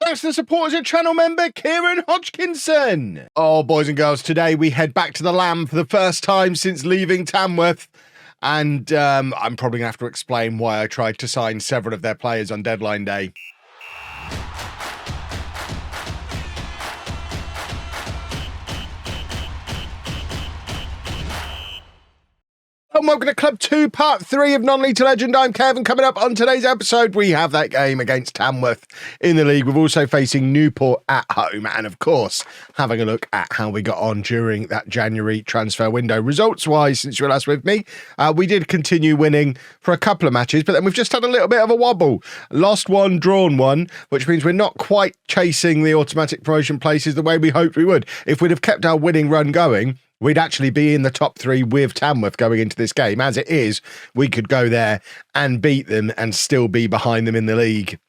Thanks to the support as a channel member, Kieran Hodgkinson. Oh, boys and girls, today we head back to the Lamb for the first time since leaving Tamworth. And I'm probably going to have to explain why I tried to sign several of their players on deadline day. And welcome to Club 2, Part 3 of Non-Lethal Legend. I'm Kevin. Coming up on today's episode, we have that game against Tamworth in the league. We're also facing Newport at home. And of course, having a look at how we got on during that January transfer window. Results-wise, since you were last with me, we did continue winning for a couple of matches, but then we've just had a little bit of a wobble. Lost one, drawn one, which means we're not quite chasing the automatic promotion places the way we hoped we would. If we'd have kept our winning run going, we'd actually be in the top 3 with Tamworth going into this game. As it is, we could go there and beat them and still be behind them in the league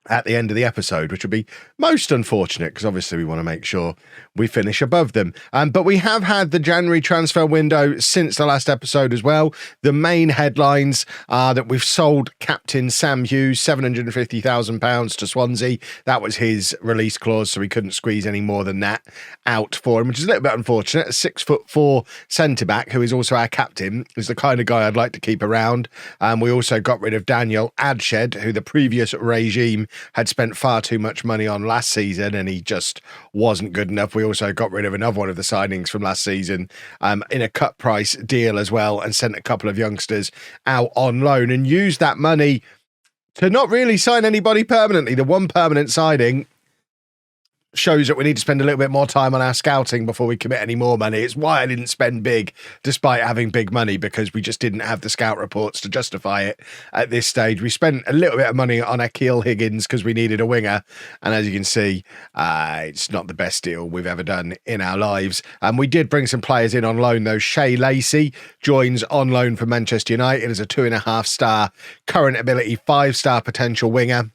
at the end of the episode, which would be most unfortunate because obviously we want to make sure we finish above them. But we have had the January transfer window since the last episode as well. The main headlines are that we've sold captain Sam Hughes, £750,000 to Swansea. That was his release clause, so we couldn't squeeze any more than that out for him, which is a little bit unfortunate. A 6'4" centre-back, who is also our captain, is the kind of guy I'd like to keep around. We also got rid of Daniel Adshed, who the previous regime had spent far too much money on last season, and he just wasn't good enough. We also got rid of another one of the signings from last season in a cut price deal as well, and sent a couple of youngsters out on loan and used that money to not really sign anybody permanently. The one permanent signing shows that we need to spend a little bit more time on our scouting before we commit any more money. It's why I didn't spend big despite having big money, because we just didn't have the scout reports to justify it at this stage. We spent a little bit of money on Akil Higgins because we needed a winger, and as you can see, it's not the best deal we've ever done in our lives. And we did bring some players in on loan though. Shay Lacey joins on loan from Manchester United as a 2.5-star current ability, 5-star potential winger,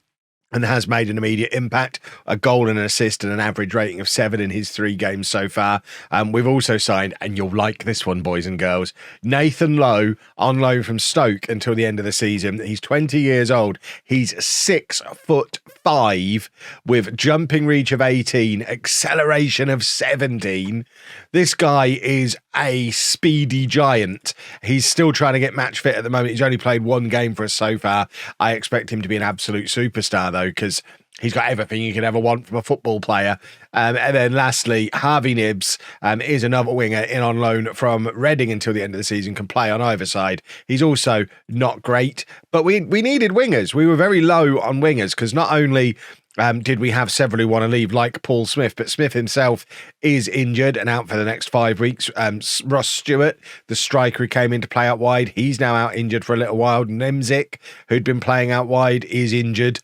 and has made an immediate impact, a goal and an assist and an average rating of 7 in his 3 games so far. We've also signed, and you'll like this one, boys and girls, Nathan Lowe on loan from Stoke until the end of the season. He's 20 years old. He's 6'5" with jumping reach of 18, acceleration of 17. This guy is a speedy giant. He's still trying to get match fit at the moment. He's only played 1 game for us so far. I expect him to be an absolute superstar though, because he's got everything you could ever want from a football player. And then lastly, Harvey Nibbs is another winger in on loan from Reading until the end of the season, can play on either side. He's also not great, but we needed wingers. We were very low on wingers because not only did we have several who want to leave, like Paul Smith, but Smith himself is injured and out for the next 5 weeks. Ross Stewart, the striker who came in to play out wide, he's now out injured for a little while. Nemzik, who'd been playing out wide, is injured.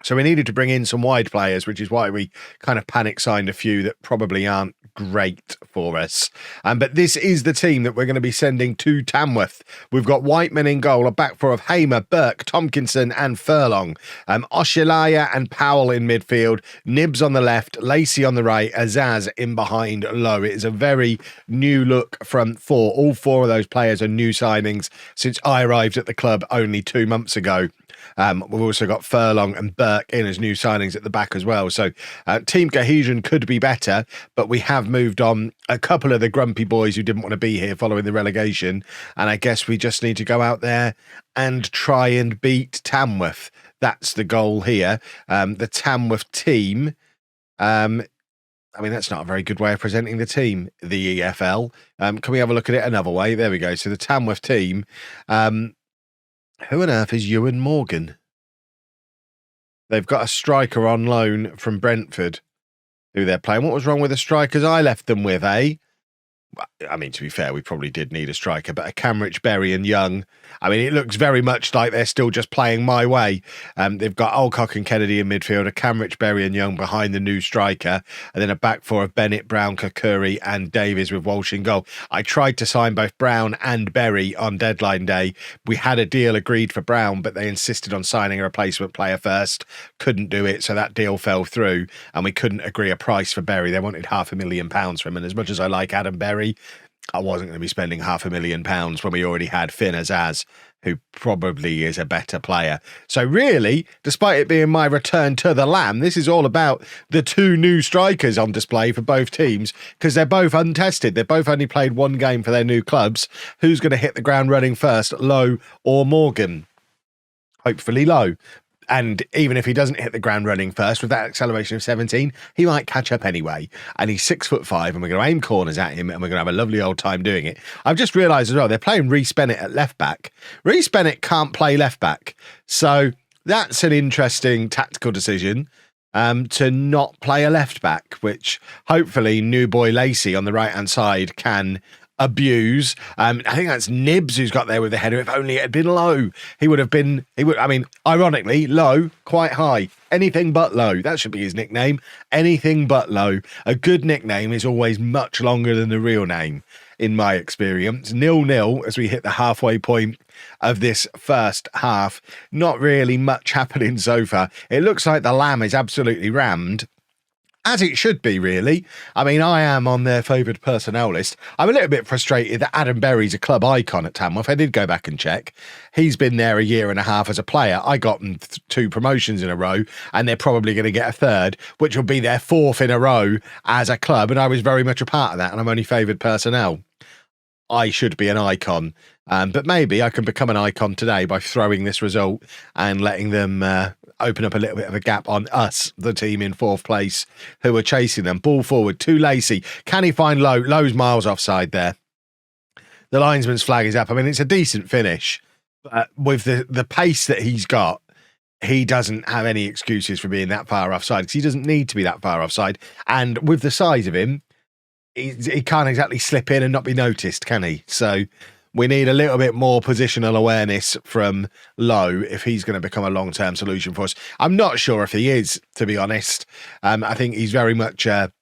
So we needed to bring in some wide players, which is why we kind of panic signed a few that probably aren't great for us. But this is the team that we're going to be sending to Tamworth. We've got Whiteman in goal, a back four of Hamer, Burke, Tompkinson and Furlong. Oshilaya and Powell in midfield, Nibbs on the left, Lacey on the right, Azaz in behind Low. It is a very new look front four. All 4 of those players are new signings since I arrived at the club only 2 months ago. We've also got Furlong and Burke in as new signings at the back as well. So team cohesion could be better, but we have moved on a couple of the grumpy boys who didn't want to be here following the relegation. And I guess we just need to go out there and try and beat Tamworth. That's the goal here. The Tamworth team, I mean, that's not a very good way of presenting the team, the EFL. Can we have a look at it another way? There we go. So the Tamworth team, who on earth is Ewan Morgan? They've got a striker on loan from Brentford who they're playing. What was wrong with the strikers I left them with, eh? I mean, to be fair, we probably did need a striker, but a Camrich, Berry and Young. I mean, it looks very much like they're still just playing my way. They've got Alcock and Kennedy in midfield, a Camrich, Berry and Young behind the new striker, and then a back four of Bennett, Brown, Kakuri and Davies with Walsh in goal. I tried to sign both Brown and Berry on deadline day. We had a deal agreed for Brown, but they insisted on signing a replacement player first. Couldn't do it, so that deal fell through, and we couldn't agree a price for Berry. They wanted £500,000 for him, and as much as I like Adam Berry, I wasn't going to be spending £500,000 when we already had Finn Azaz, who probably is a better player. So really, despite it being my return to the Lamb, this is all about the two new strikers on display for both teams, because they're both untested. They've both only played one game for their new clubs. Who's going to hit the ground running first, Lowe or Morgan? Hopefully Lowe. And even if he doesn't hit the ground running first with that acceleration of 17, he might catch up anyway. And he's 6'5", and we're going to aim corners at him, and we're going to have a lovely old time doing it. I've just realised as well, they're playing Reece Bennett at left back. Reece Bennett can't play left back. So that's an interesting tactical decision, to not play a left back, which hopefully new boy Lacey on the right-hand side can abuse. I think that's Nibs who's got there with the header. If only it had been Low, I mean, ironically, Low, quite high. Anything but Low. That should be his nickname. Anything but Low. A good nickname is always much longer than the real name, in my experience. 0-0 as we hit the halfway point of this first half. Not really much happening so far. It looks like the Lamb is absolutely rammed, as it should be, really. I mean, I am on their favoured personnel list. I'm a little bit frustrated that Adam Berry's a club icon at Tamworth. I did go back and check. He's been there a year and a half as a player. I got them 2 promotions in a row, and they're probably going to get a third, which will be their 4th in a row as a club, and I was very much a part of that, and I'm only favoured personnel. I should be an icon, but maybe I can become an icon today by throwing this result and letting them open up a little bit of a gap on us, the team in 4th place, who are chasing them. Ball forward to Lacey. Can he find Lowe? Lowe's miles offside there. The linesman's flag is up. I mean, it's a decent finish, but with the pace that he's got, he doesn't have any excuses for being that far offside, because he doesn't need to be that far offside. And with the size of him, he can't exactly slip in and not be noticed, can he? So we need a little bit more positional awareness from Lowe if he's going to become a long-term solution for us. I'm not sure if he is, to be honest. I think he's very much a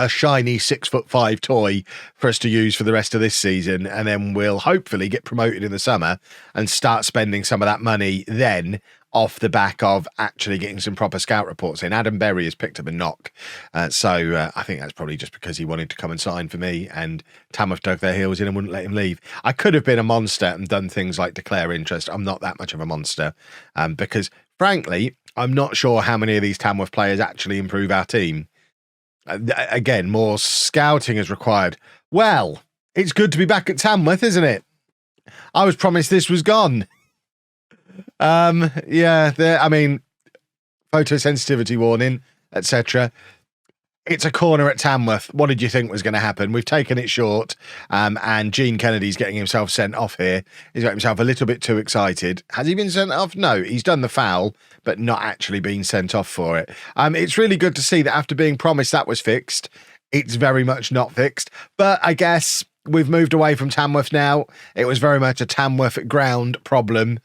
shiny 6'5" toy for us to use for the rest of this season, and then we'll hopefully get promoted in the summer and start spending some of that money then off the back of actually getting some proper scout reports in. Adam Berry has picked up a knock, so I think that's probably just because he wanted to come and sign for me, and Tamworth dug their heels in and wouldn't let him leave. I could have been a monster and done things like declare interest. I'm not that much of a monster, because frankly, I'm not sure how many of these Tamworth players actually improve our team. Again, more scouting is required. Well, it's good to be back at Tamworth, isn't it? I was promised this was gone. Yeah, I mean, photosensitivity warning, etc. It's a corner at Tamworth. What did you think was going to happen? We've taken it short, and Gene Kennedy's getting himself sent off here. He's got himself a little bit too excited. Has he been sent off? No, he's done the foul, but not actually been sent off for it. It's really good to see that after being promised that was fixed, it's very much not fixed. But I guess we've moved away from Tamworth now. It was very much a Tamworth ground problem,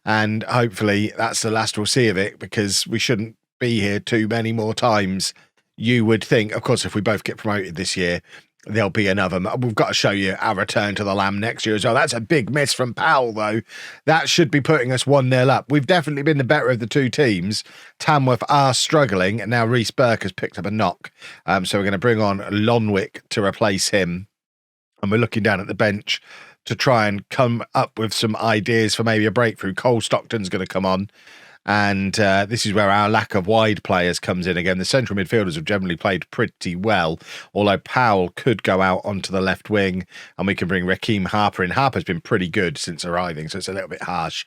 and hopefully that's the last we'll see of it, because we shouldn't be here too many more times. You would think, of course, if we both get promoted this year, there'll be another. We've got to show you our return to the Lamb next year as well. That's a big miss from Powell, though. That should be putting us 1-0 up. We've definitely been the better of the two teams. Tamworth are struggling, and now Reece Burke has picked up a knock. So we're going to bring on Lonwick to replace him. And we're looking down at the bench to try and come up with some ideas for maybe a breakthrough. Cole Stockton's going to come on. And this is where our lack of wide players comes in again. The central midfielders have generally played pretty well, although Powell could go out onto the left wing, and we can bring Raheem Harper in. Harper's been pretty good since arriving, so it's a little bit harsh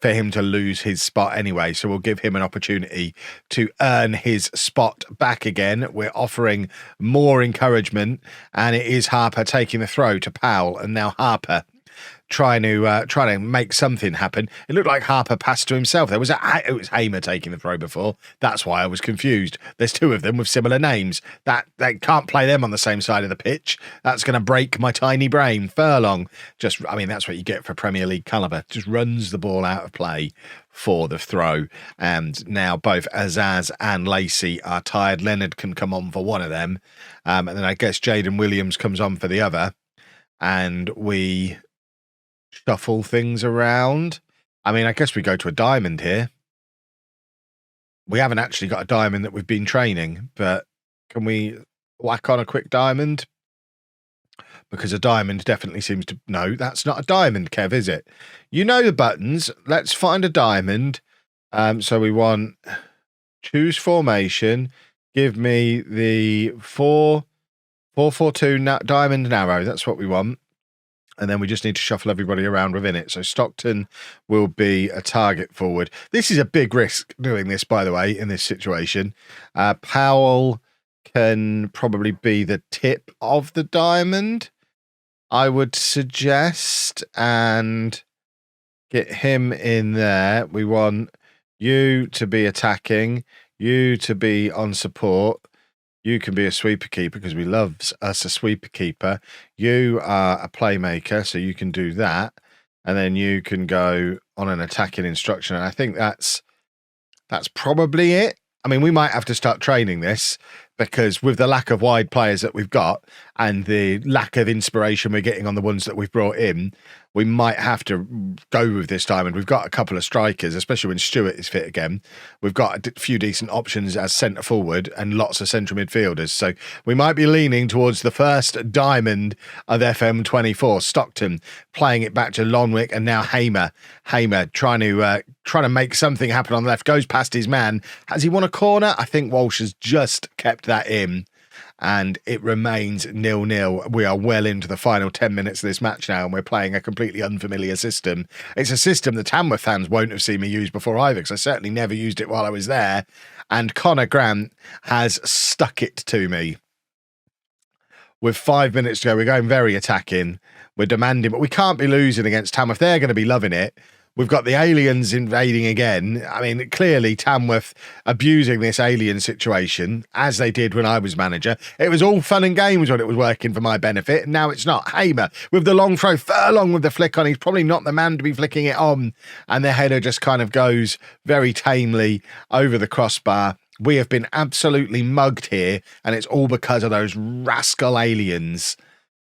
for him to lose his spot anyway. So we'll give him an opportunity to earn his spot back again. We're offering more encouragement, and it is Harper taking the throw to Powell, and now Harper trying to make something happen. It looked like Harper passed to himself. It was Hamer taking the throw before. That's why I was confused. There's two of them with similar names. That they can't play them on the same side of the pitch. That's going to break my tiny brain. Furlong, that's what you get for Premier League calibre. Just runs the ball out of play for the throw. And now both Azaz and Lacey are tired. Leonard can come on for one of them. And then I guess Jaden Williams comes on for the other. And we shuffle things around. I guess we go to a diamond here. We haven't actually got a diamond that we've been training, but can we whack on a quick diamond? because a diamond definitely seems to... No, that's not a diamond, Kev, is it? You know the buttons. Let's find a diamond. So we want choose formation. Give me the 4-4-2 diamond and arrow. That's what we want. And then we just need to shuffle everybody around within it. So Stockton will be a target forward. This is a big risk doing this, by the way, in this situation. Powell can probably be the tip of the diamond, I would suggest, and get him in there. We want you to be attacking, you to be on support. You can be a sweeper keeper because we love us a sweeper keeper. You are a playmaker, so you can do that. And then you can go on an attacking instruction. And I think that's probably it. I mean, we might have to start training this because with the lack of wide players that we've got and the lack of inspiration we're getting on the ones that we've brought in, we might have to go with this diamond. We've got a couple of strikers, especially when Stewart is fit again. We've got a few decent options as centre forward and lots of central midfielders. So we might be leaning towards the first diamond of FM24. Stockton playing it back to Lonwick, and now Hamer trying to make something happen on the left. Goes past his man. Has he won a corner? I think Walsh has just kept that in. And it remains 0-0. We are well into the final 10 minutes of this match now, and we're playing a completely unfamiliar system. It's a system the Tamworth fans won't have seen me use before either, because I certainly never used it while I was there. And Connor Grant has stuck it to me. With 5 minutes to go, we're going very attacking. We're demanding, but we can't be losing against Tamworth. They're going to be loving it. We've got the aliens invading again. I mean, clearly Tamworth abusing this alien situation, as they did when I was manager. It was all fun and games when it was working for my benefit, and now it's not. Hamer with the long throw, Furlong with the flick on. He's probably not the man to be flicking it on. And the header just kind of goes very tamely over the crossbar. We have been absolutely mugged here, and it's all because of those rascal aliens.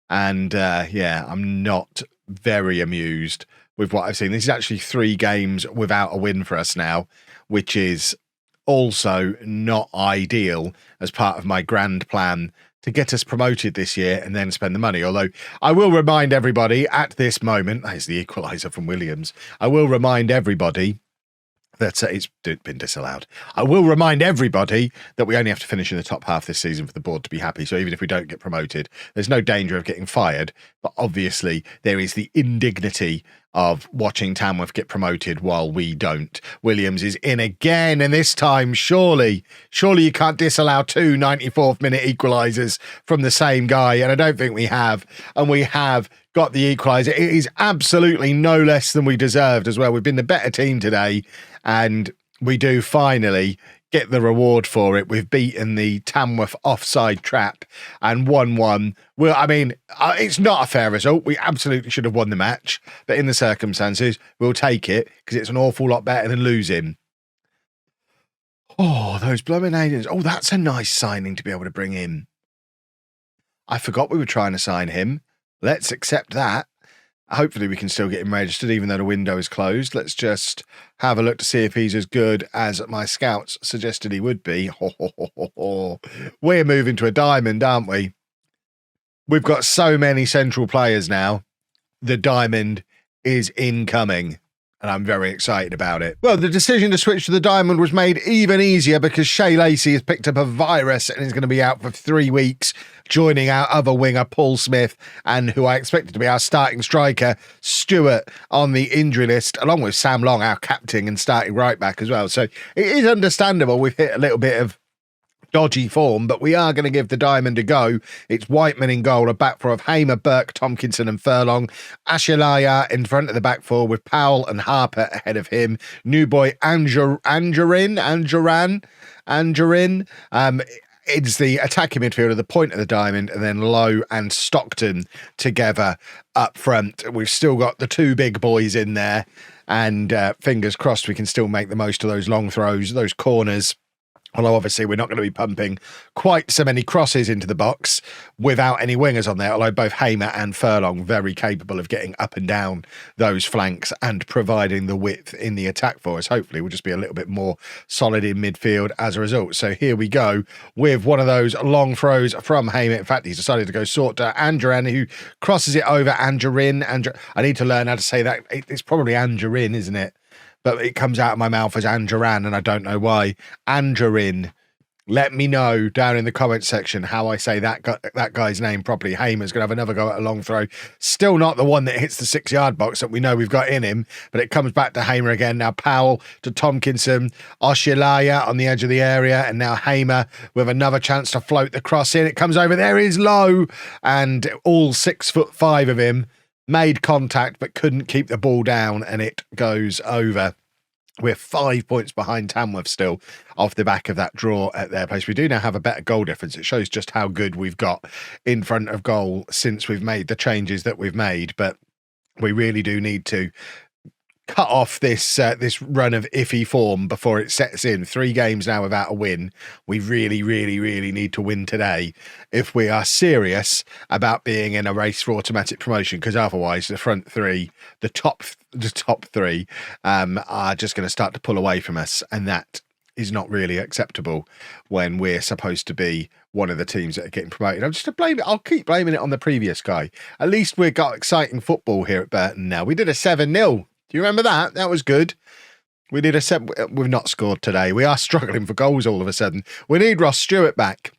And yeah, I'm not very amused with what I've seen. This is actually 3 games without a win for us now, which is also not ideal as part of my grand plan to get us promoted this year and then spend the money. Although I will remind everybody at this moment, there's the equaliser from Williams. I will remind everybody that it's been disallowed. I will remind everybody that we only have to finish in the top half this season for the board to be happy. So even if we don't get promoted, there's no danger of getting fired. But obviously there is the indignity of watching Tamworth get promoted while we don't. Williams is in again, and this time, surely you can't disallow 2 94th minute equalisers from the same guy, and I don't think we have. And we have got the equaliser. It is absolutely no less than we deserved as well. We've been the better team today, and we do finally get the reward for it. We've beaten the Tamworth offside trap and 1-1. Well, I mean, it's not a fair result. We absolutely should have won the match, but in the circumstances, we'll take it because it's an awful lot better than losing. Oh, those blooming aliens. Oh, that's a nice signing to be able to bring in. I forgot we were trying to sign him. Let's accept that. Hopefully we can still get him registered even though the window is closed. Let's just have a look to see if he's as good as my scouts suggested he would be. We're moving to a diamond, aren't we? We've got so many central players now. The diamond is incoming, and I'm very excited about it. Well, the decision to switch to the diamond was made even easier because Shay Lacey has picked up a virus and is going to be out for 3 weeks, joining our other winger, Paul Smith, and who I expected to be our starting striker, Stewart, on the injury list, along with Sam Long, our captain and starting right back as well. So it is understandable we've hit a little bit of dodgy form, but we are going to give the diamond a go. It's Whiteman in goal, a back four of Hamer, Burke, Tompkinson and Furlong. Ashalaya in front of the back four with Powell and Harper ahead of him. New boy Angerin. It's the attacking midfielder, the point of the diamond, and then Lowe and Stockton together up front. We've still got the 2 big boys in there, and fingers crossed we can still make the most of those long throws, those corners, Although obviously we're not going to be pumping quite so many crosses into the box without any wingers on there, although both Hamer and Furlong very capable of getting up and down those flanks and providing the width in the attack for us. Hopefully we'll just be a little bit more solid in midfield as a result. So here we go with one of those long throws from Hamer. In fact, he's decided to go sort to Andran, who crosses it over Angerin. I need to learn how to say that. It's probably Angerin, isn't it? But it comes out of my mouth as Angeran, and I don't know why. Angerin. Let me know down in the comments section how I say that guy's name properly. Hamer's going to have another go at a long throw. Still not the one that hits the 6-yard box that we know we've got in him, but it comes back to Hamer again. Now Powell to Tomkinson, Oshilaya on the edge of the area, and now Hamer with another chance to float the cross in. It comes over. There is Low, and all 6'5" of him made contact but couldn't keep the ball down, and it goes over. We're 5 points behind Tamworth still off the back of that draw at their place. We do now have a better goal difference. It shows just how good we've got in front of goal since we've made the changes that we've made, but we really do need to cut off this this run of iffy form before it sets in. 3 games now without a win. We really need to win today if we are serious about being in a race for automatic promotion, because otherwise the front three, the top 3 are just going to start to pull away from us, and that is not really acceptable when we're supposed to be one of the teams that are getting promoted. I'll keep blaming it on the previous guy. At least we've got exciting football here at Burton now. We did a 7-0. Do you remember that? That was good. We did we've not scored today. We are struggling for goals all of a sudden. We need Ross Stewart back.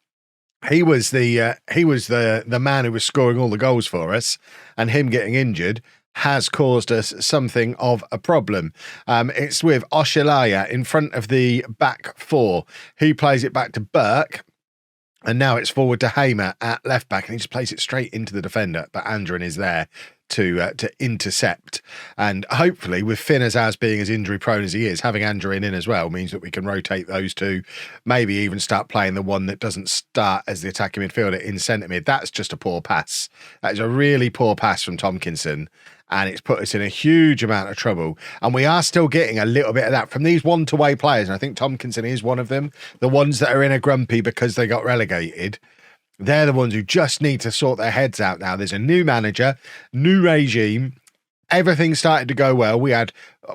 He was the man who was scoring all the goals for us, and him getting injured has caused us something of a problem. It's with Oshilaya in front of the back 4. He plays it back to Burke, and now it's forward to Hamer at left back, and he just plays it straight into the defender, but Andren is there to intercept. And hopefully with Finn as being as injury prone as he is, having Andrew in as well means that we can rotate those two, maybe even start playing the one that doesn't start as the attacking midfielder in centre mid. That's just a poor pass. That is a really poor pass from Tomkinson, and it's put us in a huge amount of trouble. And we are still getting a little bit of that from these one-to-way players, and I think Tomkinson is one of them, the ones that are in a grumpy because they got relegated. They're the ones who just need to sort their heads out now. There's a new manager, new regime. Everything started to go well. We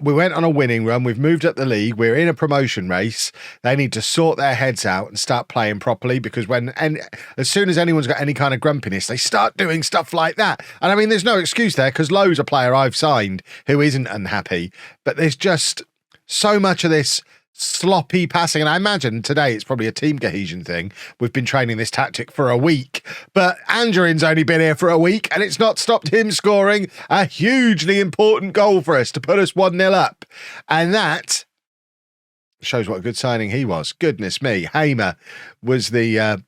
went on a winning run. We've moved up the league. We're in a promotion race. They need to sort their heads out and start playing properly, because as soon as anyone's got any kind of grumpiness, they start doing stuff like that. And I mean, there's no excuse there, because Lowe's a player I've signed who isn't unhappy. But there's just so much of this sloppy passing, and I imagine today it's probably a team cohesion thing. We've been training this tactic for a week, but Andrin's only been here for a week, and it's not stopped him scoring a hugely important goal for us to put us 1-0 up, and that shows what a good signing he was. Goodness me. Hamer was the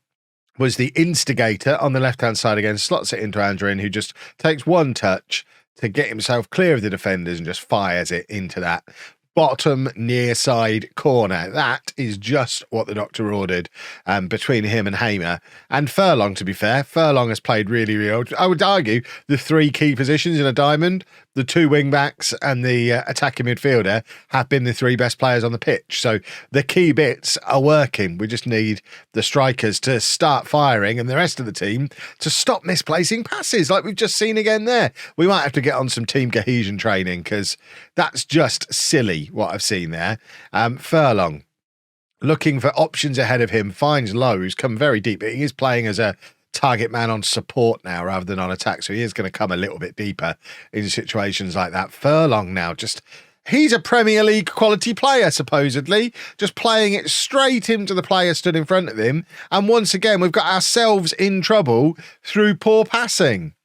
instigator on the left-hand side again, slots it into Andrin, who just takes one touch to get himself clear of the defenders and just fires it into that bottom near side corner. That is just what the doctor ordered, between him and Hamer. And Furlong, to be fair, Furlong has played really well. I would argue the 3 key positions in a diamond, the 2 wing backs and the attacking midfielder, have been the 3 best players on the pitch. So the key bits are working. We just need the strikers to start firing and the rest of the team to stop misplacing passes like we've just seen again there. We might have to get on some team cohesion training, because that's just silly what I've seen there. Furlong looking for options ahead of him, finds Lowe, who's come very deep. He is playing as a target man on support now rather than on attack, so he is going to come a little bit deeper in situations like that. Furlong now he's a Premier League quality player, supposedly, just playing it straight into the player stood in front of him. And once again, we've got ourselves in trouble through poor passing.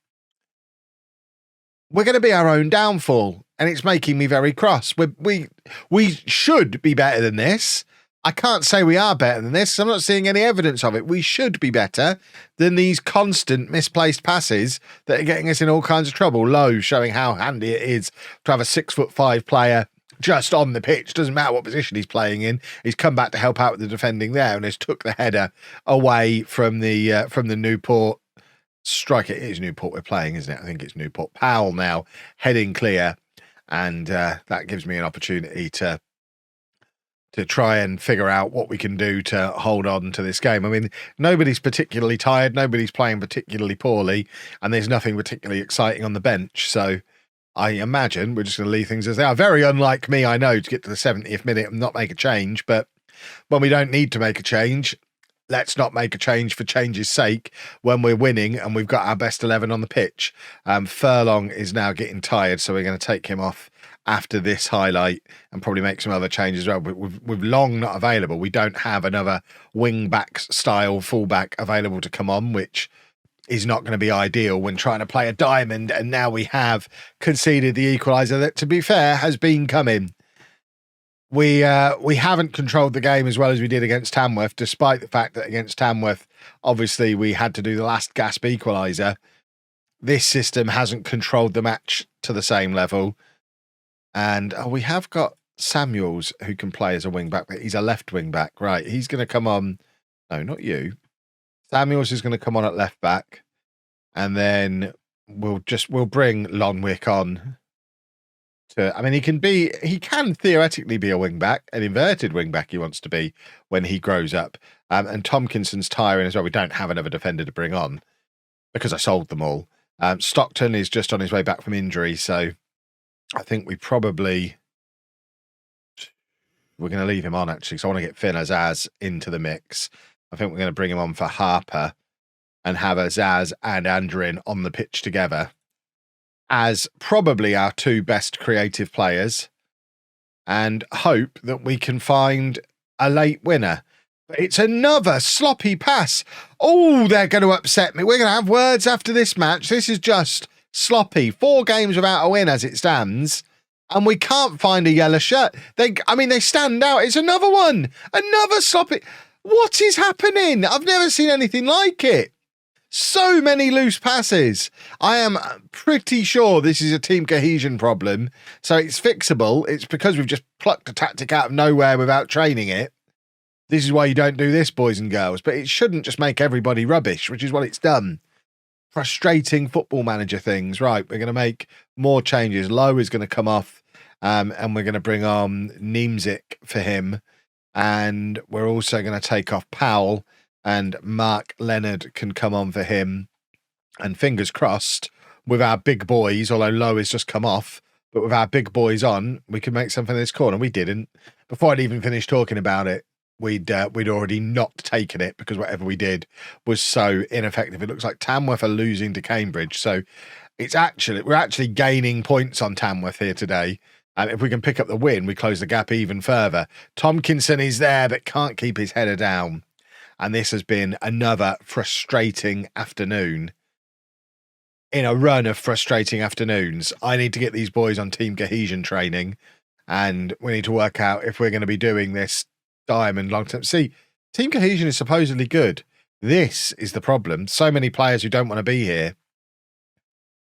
We're going to be our own downfall, and it's making me very cross. We should be better than this. I can't say we are better than this. I'm not seeing any evidence of it. We should be better than these constant misplaced passes that are getting us in all kinds of trouble. Lowe showing how handy it is to have a 6'5" player just on the pitch. Doesn't matter what position he's playing in. He's come back to help out with the defending there, and has took the header away from the Newport striker. It is Newport we're playing, isn't it? I think it's Newport. Powell now heading clear, and that gives me an opportunity to to try and figure out what we can do to hold on to this game. I mean, nobody's particularly tired, nobody's playing particularly poorly, and there's nothing particularly exciting on the bench. So I imagine we're just going to leave things as they are. Very unlike me, I know, to get to the 70th minute and not make a change. But when we don't need to make a change, let's not make a change for change's sake when we're winning and we've got our best 11 on the pitch. Furlong is now getting tired, so we're going to take him off after this highlight and probably make some other changes as well. With Long not available, we don't have another wing-back style fullback available to come on, which is not going to be ideal when trying to play a diamond. And now we have conceded the equaliser that, to be fair, has been coming. We haven't controlled the game as well as we did against Tamworth, despite the fact that against Tamworth, obviously, we had to do the last gasp equaliser. This system hasn't controlled the match to the same level. And we have got Samuels who can play as a wing-back, but he's a left wing-back. Right, he's going to come on. No, not you. Samuels is going to come on at left-back. And then we'll bring Lonwick on. I mean, he can theoretically be a wing-back, an inverted wing-back he wants to be when he grows up. And Tomkinson's tiring as well. We don't have another defender to bring on because I sold them all. Stockton is just on his way back from injury, so I think we're going to leave him on, actually, because I want to get Finn Azaz into the mix. I think we're going to bring him on for Harper and have Azaz and Andrin on the pitch together as probably our two best creative players, and hope that we can find a late winner. But it's another sloppy pass. Oh, they're going to upset me. We're going to have words after this match. This is just sloppy. 4 games without a win as it stands, and we can't find a yellow shirt. They stand out. It's another one. Another sloppy. What is happening? I've never seen anything like it. So many loose passes. I am pretty sure this is a team cohesion problem. So it's fixable. It's because we've just plucked a tactic out of nowhere without training it. This is why you don't do this, boys and girls. But it shouldn't just make everybody rubbish, which is what it's done. Frustrating football manager things. Right, we're going to make more changes. Lowe is going to come off, and we're going to bring on Niemczyk for him. And we're also going to take off Powell, and Mark Leonard can come on for him. And fingers crossed, with our big boys, although Lowe has just come off, but with our big boys on, we can make something in this corner. We didn't. Before I'd even finished talking about it, we'd already not taken it because whatever we did was so ineffective. It looks like Tamworth are losing to Cambridge. So we're actually gaining points on Tamworth here today. And if we can pick up the win, we close the gap even further. Tomkinson is there, but can't keep his header down. And this has been another frustrating afternoon in a run of frustrating afternoons. I need to get these boys on team cohesion training, and we need to work out if we're going to be doing this diamond long term. See, team cohesion is supposedly good. This is the problem. So many players who don't want to be here,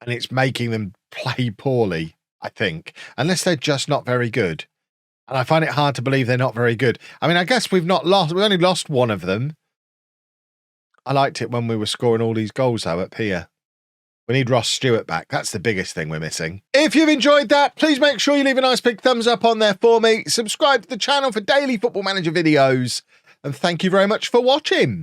and it's making them play poorly, I think, unless they're just not very good. And I find it hard to believe they're not very good. I mean, I guess we've only lost one of them. I liked it when we were scoring all these goals, though, up here. We need Ross Stewart back. That's the biggest thing we're missing. If you've enjoyed that, please make sure you leave a nice big thumbs up on there for me. Subscribe to the channel for daily Football Manager videos. And thank you very much for watching.